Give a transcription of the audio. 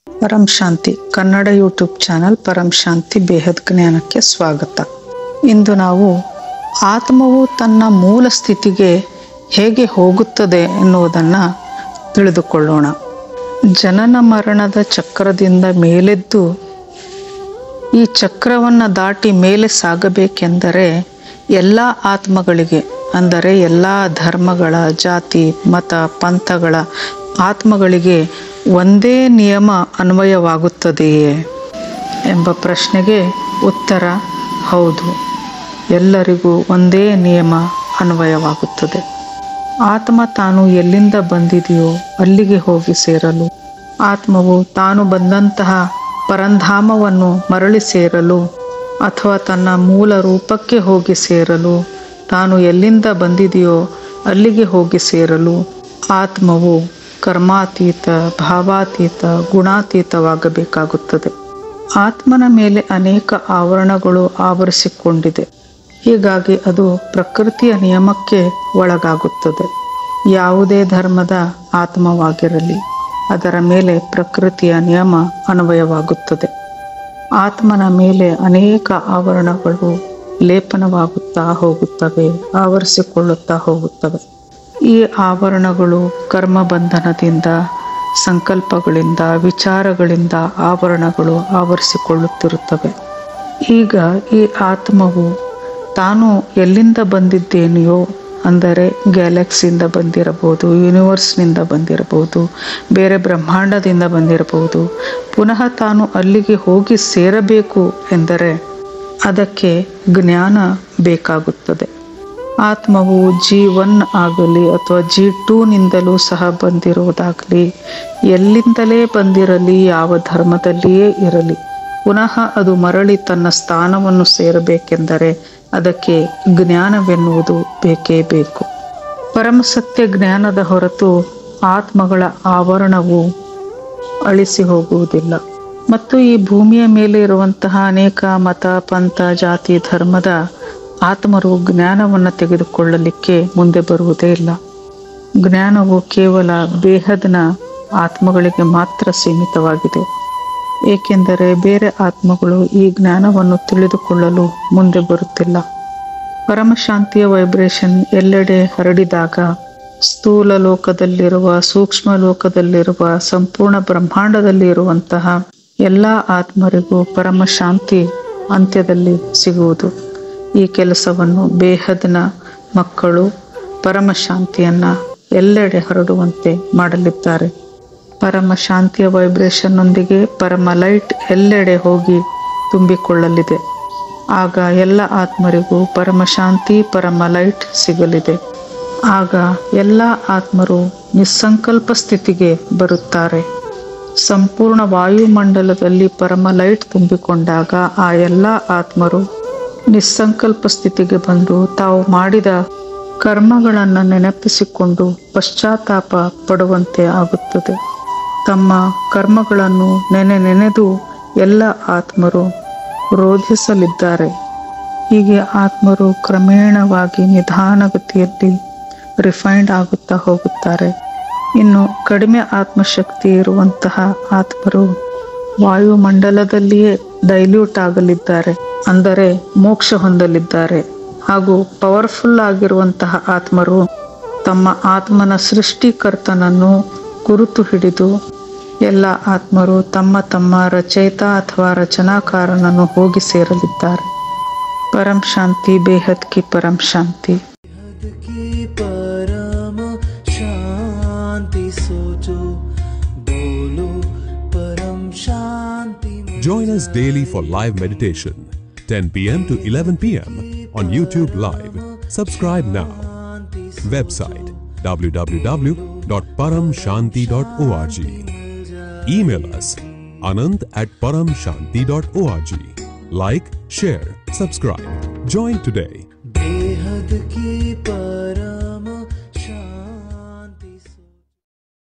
ಪರಂ ಶಾಂತಿ Kannada YouTube channel ಪರಂ ಶಾಂತಿ ಬೇಹದ್ ಜ್ಞಾನಕ್ಕೆ ಸ್ವಾಗತ. ಇಂದು ನಾವು ಆತ್ಮವು ತನ್ನ ಮೂಲ ಸ್ಥಿತಿಗೆ ಹೇಗೆ ಹೋಗುತ್ತದೆ ಎನ್ನುವುದನ್ನು ತಿಳಿದುಕೊಳ್ಳೋಣ. ಜನನ ಮರಣದ ಚಕ್ರದಿಂದ ಮೇಲೆದ್ದು ಈ ಚಕ್ರವನ್ನು ದಾಟಿ ಮೇಲೆ ಸಾಗಬೇಕೆಂದರೆ ಎಲ್ಲ ಆತ್ಮಗಳಿಗೆ, ಅಂದರೆ ಎಲ್ಲ ಧರ್ಮಗಳ, ಜಾತಿ, ಮತ, ಪಂಥಗಳ ಆತ್ಮಗಳಿಗೆ ಒಂದೇ ನಿಯಮ ಅನ್ವಯವಾಗುತ್ತದೆಯೇ ಎಂಬ ಪ್ರಶ್ನೆಗೆ ಉತ್ತರ ಹೌದು. ಎಲ್ಲರಿಗೂ ಒಂದೇ ನಿಯಮ ಅನ್ವಯವಾಗುತ್ತದೆ. ಆತ್ಮ ತಾನು ಎಲ್ಲಿಂದ ಬಂದಿದೆಯೋ ಅಲ್ಲಿಗೆ ಹೋಗಿ ಸೇರಲು, ಆತ್ಮವು ತಾನು ಬಂದಂತಹ ಪರಂಧಾಮವನ್ನು ಮರಳಿ ಸೇರಲು ಅಥವಾ ತನ್ನ ಮೂಲ ರೂಪಕ್ಕೆ ಹೋಗಿ ಸೇರಲು, ತಾನು ಎಲ್ಲಿಂದ ಬಂದಿದೆಯೋ ಅಲ್ಲಿಗೆ ಹೋಗಿ ಸೇರಲು ಆತ್ಮವು ಕರ್ಮಾತೀತ, ಭಾವಾತೀತ, ಗುಣಾತೀತವಾಗಬೇಕಾಗುತ್ತದೆ. ಆತ್ಮನ ಮೇಲೆ ಅನೇಕ ಆವರಣಗಳು ಆವರಿಸಿಕೊಂಡಿದೆ. ಹೀಗಾಗಿ ಅದು ಪ್ರಕೃತಿಯ ನಿಯಮಕ್ಕೆ ಒಳಗಾಗುತ್ತದೆ. ಯಾವುದೇ ಧರ್ಮದ ಆತ್ಮವಾಗಿರಲಿ, ಅದರ ಮೇಲೆ ಪ್ರಕೃತಿಯ ನಿಯಮ ಅನ್ವಯವಾಗುತ್ತದೆ. ಆತ್ಮನ ಮೇಲೆ ಅನೇಕ ಆವರಣಗಳು ಲೇಪನವಾಗುತ್ತಾ ಹೋಗುತ್ತವೆ, ಆವರಿಸಿಕೊಳ್ಳುತ್ತಾ ಹೋಗುತ್ತವೆ. ಈ ಆವರಣಗಳು ಕರ್ಮ ಬಂಧನದಿಂದ, ಸಂಕಲ್ಪಗಳಿಂದ, ವಿಚಾರಗಳಿಂದ ಆವರಣಗಳು ಆವರಿಸಿಕೊಳ್ಳುತ್ತಿರುತ್ತವೆ. ಈಗ ಈ ಆತ್ಮವು ತಾನು ಎಲ್ಲಿಂದ ಬಂದಿದ್ದೇನೆಯೋ, ಅಂದರೆ ಗ್ಯಾಲಕ್ಸಿಯಿಂದ ಬಂದಿರಬಹುದು, ಯೂನಿವರ್ಸ್ನಿಂದ ಬಂದಿರಬಹುದು, ಬೇರೆ ಬ್ರಹ್ಮಾಂಡದಿಂದ ಬಂದಿರಬಹುದು, ಪುನಃ ತಾನು ಅಲ್ಲಿಗೆ ಹೋಗಿ ಸೇರಬೇಕು ಎಂದರೆ ಅದಕ್ಕೆ ಜ್ಞಾನ ಬೇಕಾಗುತ್ತದೆ. ಆತ್ಮವು G1 ಆಗಲಿ ಅಥವಾ G2ನಿಂದಲೂ ಸಹ ಬಂದಿರುವುದಾಗಲಿ, ಎಲ್ಲಿಂದಲೇ ಬಂದಿರಲಿ, ಯಾವ ಧರ್ಮದಲ್ಲಿಯೇ ಇರಲಿ, ಪುನಃ ಅದು ಮರಳಿ ತನ್ನ ಸ್ಥಾನವನ್ನು ಸೇರಬೇಕೆಂದರೆ ಅದಕ್ಕೆ ಜ್ಞಾನವೆನ್ನುವುದು ಬೇಕೇ ಬೇಕು. ಪರಮಸತ್ಯ ಜ್ಞಾನದ ಹೊರತು ಆತ್ಮಗಳ ಆವರಣವು ಅಳಿಸಿ ಹೋಗುವುದಿಲ್ಲ. ಮತ್ತು ಈ ಭೂಮಿಯ ಮೇಲೆ ಇರುವಂತಹ ಅನೇಕ ಮತ, ಪಂಥ, ಜಾತಿ, ಧರ್ಮದ ಆತ್ಮರು ಜ್ಞಾನವನ್ನು ತೆಗೆದುಕೊಳ್ಳಲಿಕ್ಕೆ ಮುಂದೆ ಬರುವುದೇ ಇಲ್ಲ. ಜ್ಞಾನವು ಕೇವಲ ಬೇಹದ್ನ ಆತ್ಮಗಳಿಗೆ ಮಾತ್ರ ಸೀಮಿತವಾಗಿದೆ. ಏಕೆಂದರೆ ಬೇರೆ ಆತ್ಮಗಳು ಈ ಜ್ಞಾನವನ್ನು ತಿಳಿದುಕೊಳ್ಳಲು ಮುಂದೆ ಬರುತ್ತಿಲ್ಲ. ಪರಮಶಾಂತಿಯ ವೈಬ್ರೇಷನ್ ಎಲ್ಲೆಡೆ ಹರಡಿದಾಗ ಸ್ಥೂಲ ಲೋಕದಲ್ಲಿರುವ, ಸೂಕ್ಷ್ಮ ಲೋಕದಲ್ಲಿರುವ, ಸಂಪೂರ್ಣ ಬ್ರಹ್ಮಾಂಡದಲ್ಲಿ ಇರುವಂತಹ ಎಲ್ಲ ಆತ್ಮರಿಗೂ ಪರಮಶಾಂತಿ ಅಂತ್ಯದಲ್ಲಿ ಸಿಗುವುದು. ಈ ಕೆಲಸವನ್ನು ಬೇಹದ್ನ ಮಕ್ಕಳು ಪರಮಶಾಂತಿಯನ್ನು ಎಲ್ಲೆಡೆ ಹರಡುವಂತೆ ಮಾಡಲಿದ್ದಾರೆ. ಪರಮಶಾಂತಿಯ ವೈಬ್ರೇಷನ್ನೊಂದಿಗೆ ಪರಮ ಲೈಟ್ ಎಲ್ಲೆಡೆ ಹೋಗಿ ತುಂಬಿಕೊಳ್ಳಲಿದೆ. ಆಗ ಎಲ್ಲ ಆತ್ಮರಿಗೂ ಪರಮಶಾಂತಿ, ಪರಮ ಲೈಟ್ ಸಿಗಲಿದೆ. ಆಗ ಎಲ್ಲ ಆತ್ಮರು ನಿಸ್ಸಂಕಲ್ಪ ಸ್ಥಿತಿಗೆ ಬರುತ್ತಾರೆ. ಸಂಪೂರ್ಣ ವಾಯುಮಂಡಲದಲ್ಲಿ ಪರಮ ಲೈಟ್ ತುಂಬಿಕೊಂಡಾಗ ಆ ಎಲ್ಲ ಆತ್ಮರು ನಿಸ್ಸಂಕಲ್ಪ ಸ್ಥಿತಿಗೆ ಬಂದು ತಾವು ಮಾಡಿದ ಕರ್ಮಗಳನ್ನು ನೆನಪಿಸಿಕೊಂಡು ಪಶ್ಚಾತ್ತಾಪ ಪಡುವಂತೆ ಆಗುತ್ತದೆ. ತಮ್ಮ ಕರ್ಮಗಳನ್ನು ನೆನೆದು ಎಲ್ಲ ಆತ್ಮರು ರೋಧಿಸಲಿದ್ದಾರೆ. ಹೀಗೆ ಆತ್ಮರು ಕ್ರಮೇಣವಾಗಿ ನಿಧಾನಗತಿಯಲ್ಲಿ ರಿಫೈನ್ಡ್ ಆಗುತ್ತಾ ಹೋಗುತ್ತಾರೆ. ಇನ್ನು ಕಡಿಮೆ ಆತ್ಮಶಕ್ತಿ ಇರುವಂತಹ ಆತ್ಮರು ವಾಯುಮಂಡಲದಲ್ಲಿಯೇ ಡೈಲ್ಯೂಟ್ ಆಗಲಿದ್ದಾರೆ, ಅಂದರೆ ಮೋಕ್ಷ ಹೊಂದಲಿದ್ದಾರೆ. ಹಾಗೂ ಪವರ್ಫುಲ್ ಆಗಿರುವಂತಹ ಆತ್ಮರು ತಮ್ಮ ಆತ್ಮನ ಸೃಷ್ಟಿಕರ್ತನನ್ನು ಗುರುತು ಹಿಡಿದು ಎಲ್ಲ ಆತ್ಮರು ತಮ್ಮ ತಮ್ಮ ರಚಯಿತ ಅಥವಾ ರಚನಾಕಾರನನ್ನು ಹೋಗಿ ಸೇರಲಿದ್ದಾರೆ. ಪರಂ ಶಾಂತಿ, ಬೇಹದ್ ಕಿ ಪರಂ ಶಾಂತಿ. Join us daily for live meditation, 10 p.m. to 11 p.m. on YouTube Live. Subscribe now. Website www.paramshanti.org. Email us anand@paramshanti.org. Like, share, subscribe. Join today.